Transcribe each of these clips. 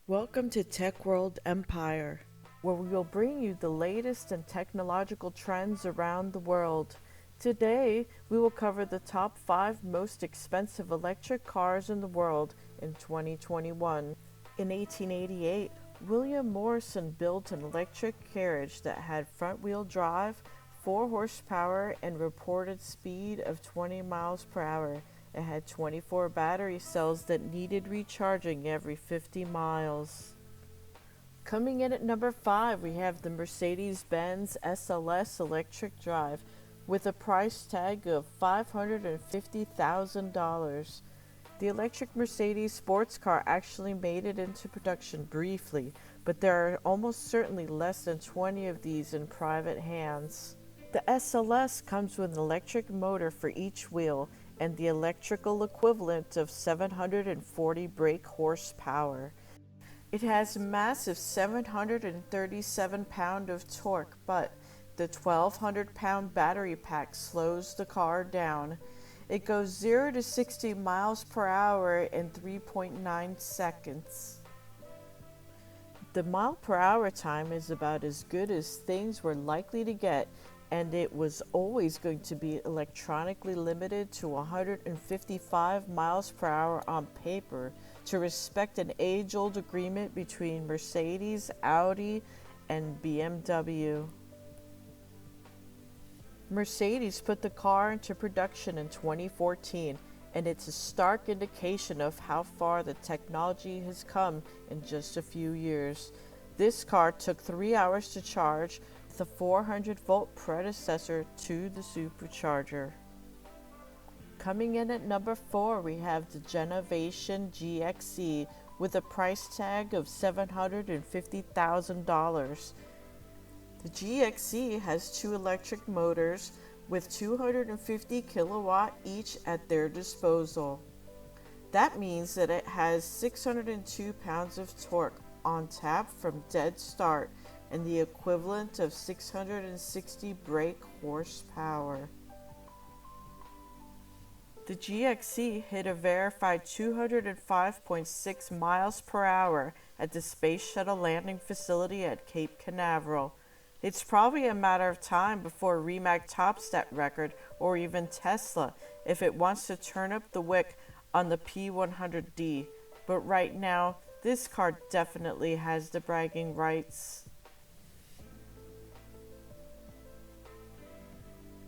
Welcome to Tech World Empire, where we will bring you the latest in technological trends around the world. Today, we will cover the top 5 most expensive electric cars in the world in 2021. In 1888, William Morrison built an electric carriage that had front-wheel drive, 4 horsepower, and reported speed of 20 miles per hour. It had 24 battery cells that needed recharging every 50 miles. Coming in at number 5, we have the Mercedes-Benz SLS electric drive with a price tag of $550,000. The electric Mercedes sports car actually made it into production briefly, but there are almost certainly less than 20 of these in private hands. The SLS comes with an electric motor for each wheel and the electrical equivalent of 740 brake horsepower. It has a massive 737 pound of torque, but the 1200 pound battery pack slows the car down. It goes 0 to 60 miles per hour in 3.9 seconds. The mile per hour time is about as good as things were likely to get, and it was always going to be electronically limited to 155 miles per hour on paper to respect an age-old agreement between Mercedes, Audi, and BMW. Mercedes put the car into production in 2014, and it's a stark indication of how far the technology has come in just a few years. This car took 3 hours to charge, the 400-volt predecessor to the supercharger. Coming in at number 4, we have the Genovation GXE with a price tag of $750,000. The GXE has 2 electric motors with 250 kilowatt each at their disposal. That means that it has 602 pounds of torque on tap from dead start, and the equivalent of 660 brake horsepower. The GXE hit a verified 205.6 miles per hour at the Space Shuttle landing facility at Cape Canaveral. It's probably a matter of time before Rimac tops that record, or even Tesla, if it wants to turn up the wick on the P100D. But right now, this car definitely has the bragging rights.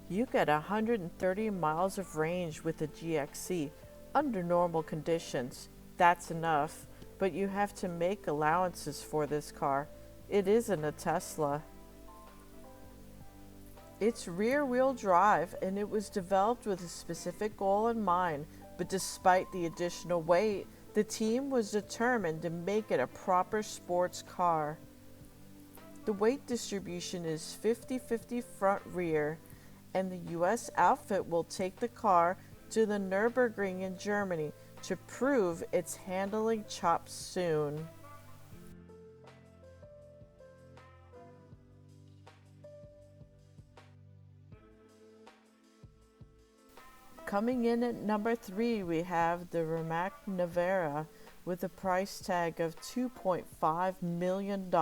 You get 130 miles of range with the GXE under normal conditions. That's enough, but you have to make allowances for this car. It isn't a Tesla. It's rear-wheel drive, and it was developed with a specific goal in mind, but despite the additional weight, the team was determined to make it a proper sports car. The weight distribution is 50-50 front-rear, and the U.S. outfit will take the car to the Nürburgring in Germany to prove its handling chops soon. Coming in at number 3, we have the Rimac Nevera with a price tag of $2.5 million.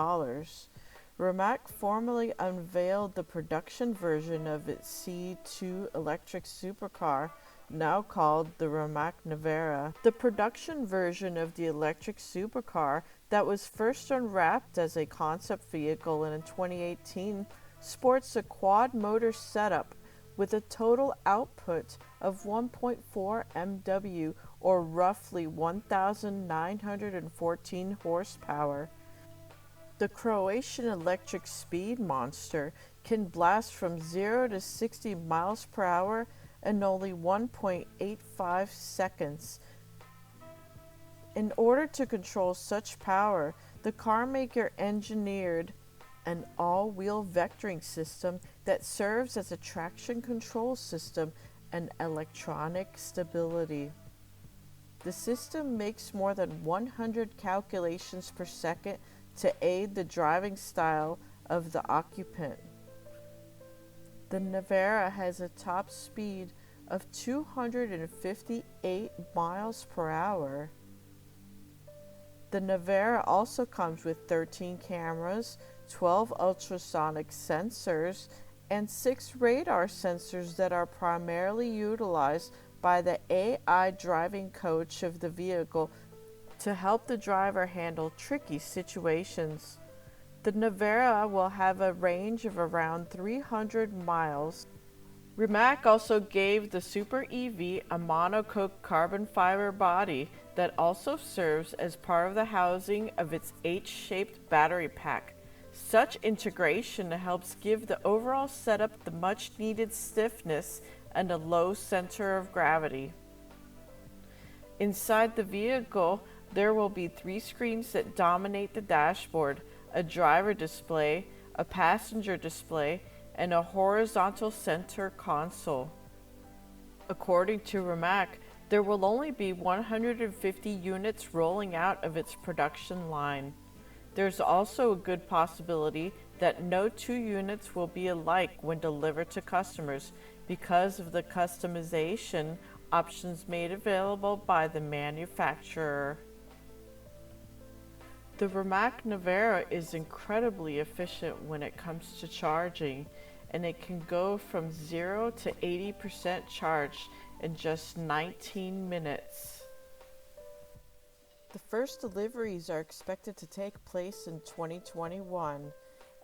Rimac formally unveiled the production version of its C2 electric supercar, now called the Rimac Nevera. The production version of the electric supercar that was first unwrapped as a concept vehicle in 2018 sports a quad-motor setup with a total output of 1.4 MW, or roughly 1,914 horsepower. The Croatian electric speed monster can blast from 0 to 60 miles per hour in only 1.85 seconds. In order to control such power, the carmaker engineered an all-wheel vectoring system that serves as a traction control system and electronic stability. The system makes more than 100 calculations per second to aid the driving style of the occupant. The Nevera has a top speed of 258 miles per hour. The Nevera also comes with 13 cameras, 12 ultrasonic sensors, and 6 radar sensors that are primarily utilized by the AI driving coach of the vehicle to help the driver handle tricky situations. The Nevera will have a range of around 300 miles. Rimac also gave the Super EV a monocoque carbon fiber body that also serves as part of the housing of its H-shaped battery pack. Such integration helps give the overall setup the much needed stiffness and a low center of gravity. Inside the vehicle, there will be 3 screens that dominate the dashboard: a driver display, a passenger display, and a horizontal center console. According to Rimac, there will only be 150 units rolling out of its production line. There's also a good possibility that no 2 units will be alike when delivered to customers because of the customization options made available by the manufacturer. The Rimac Nevera is incredibly efficient when it comes to charging, and it can go from 0 to 80% charged in just 19 minutes. The first deliveries are expected to take place in 2021,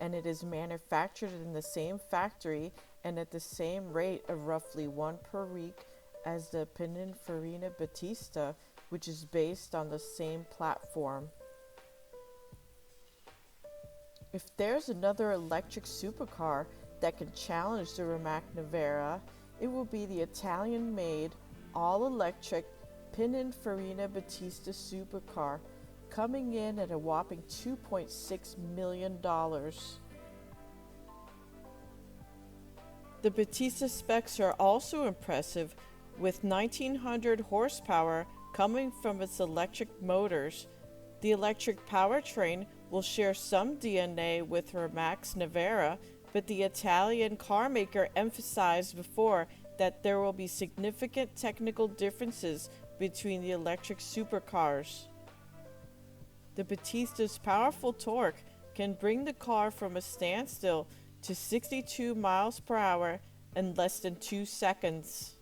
and it is manufactured in the same factory and at the same rate of roughly 1 per week as the Pininfarina Battista, which is based on the same platform. If there's another electric supercar that can challenge the Rimac Nevera, it will be the Italian-made, all-electric Pininfarina Battista supercar, coming in at a whopping $2.6 million. The Battista specs are also impressive, with 1900 horsepower coming from its electric motors. The electric powertrain will share some DNA with Rimac's Nevera, but the Italian carmaker emphasized before that there will be significant technical differences between the electric supercars. The Battista's powerful torque can bring the car from a standstill to 62 miles per hour in less than 2 seconds.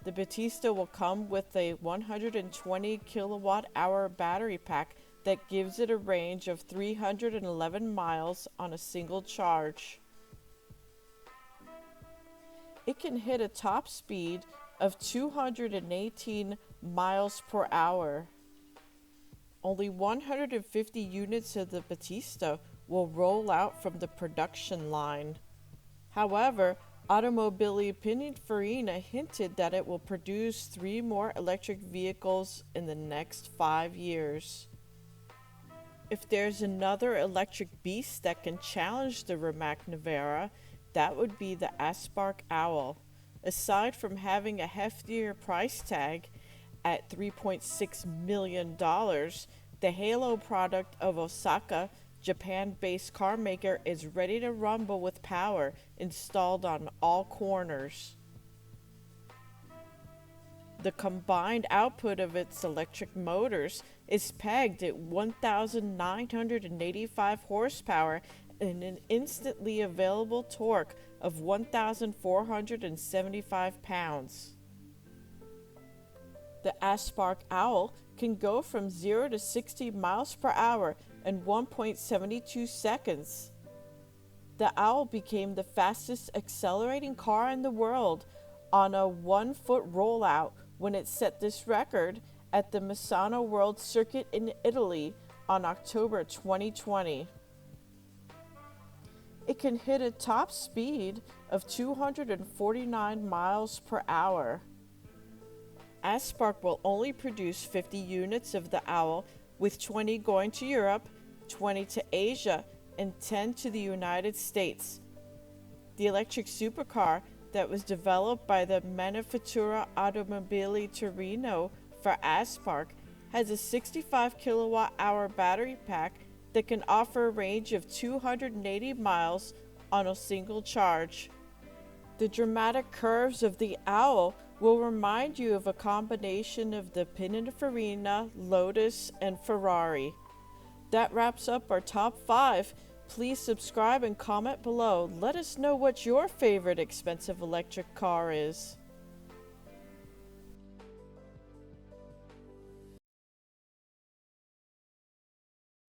The Battista will come with a 120 kilowatt-hour battery pack that gives it a range of 311 miles on a single charge. It can hit a top speed of 218 miles per hour. Only 150 units of the Battista will roll out from the production line. However, Automobili Pininfarina hinted that it will produce 3 more electric vehicles in the next 5 years. If there's another electric beast that can challenge the Rimac Nevera, that would be the Aspark Owl. Aside from having a heftier price tag at $3.6 million, the Halo product of Osaka, Japan-based carmaker, is ready to rumble with power installed on all corners. The combined output of its electric motors is pegged at 1,985 horsepower and an instantly available torque of 1,475 pounds. The Aspark Owl can go from 0 to 60 miles per hour in 1.72 seconds. The Owl became the fastest accelerating car in the world on a 1-foot rollout when it set this record at the Misano World Circuit in Italy on October 2020. It can hit a top speed of 249 miles per hour. Aspark will only produce 50 units of the Owl, with 20 going to Europe, 20 to Asia, and 10 to the United States. The electric supercar that was developed by the Manifattura Automobili Torino for Aspark has a 65 kilowatt-hour battery pack that can offer a range of 280 miles on a single charge. The dramatic curves of the Owl will remind you of a combination of the Pininfarina, Lotus, and Ferrari. That wraps up our top 5. Please subscribe and comment below. Let us know what your favorite expensive electric car is.